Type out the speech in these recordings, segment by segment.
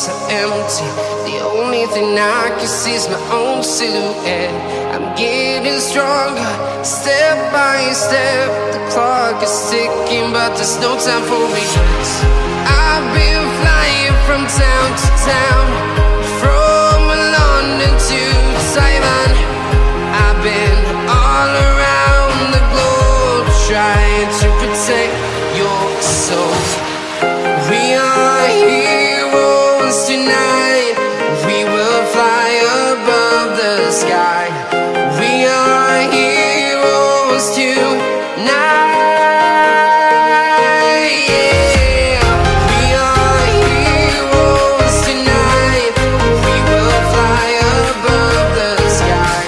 so empty. The only thing I can see is my own silhouette. I'm getting stronger, step by step. The clock is ticking, but there's no time for me. I've been flying from town to town, from London to Taiwan. I've been all around the globe, trying to protect your soul. We are heroes tonight. We will fly above the sky. We are heroes tonight. Yeah. We are heroes tonight. We will fly above the sky.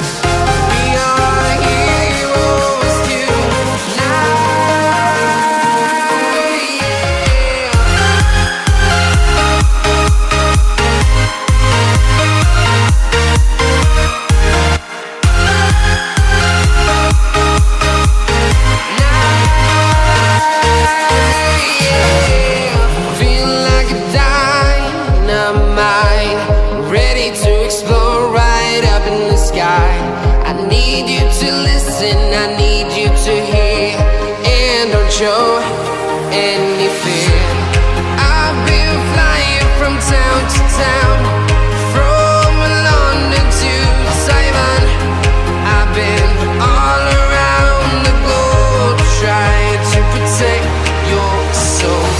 We are heroes tonight. Feeling like a dynamite, ready to explode right up in the sky. I need you to listen, I need you to hear, and don't show any fear. I've been flying from town to town, from London to Taiwan. I've been all around the globe, trying to protect your soul.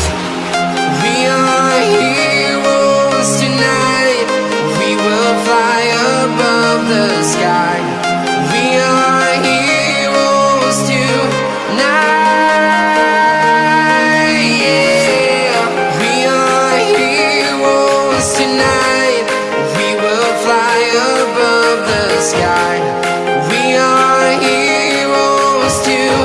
We are heroes tonight. We will fly above the sky. We are heroes tonight. Yeah. We are heroes tonight. We will fly above the sky. We are heroes tonight.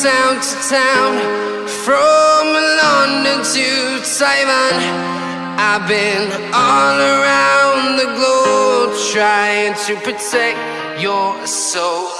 Town to town, from London to Taiwan. I've been all around the globe, trying to protect your soul.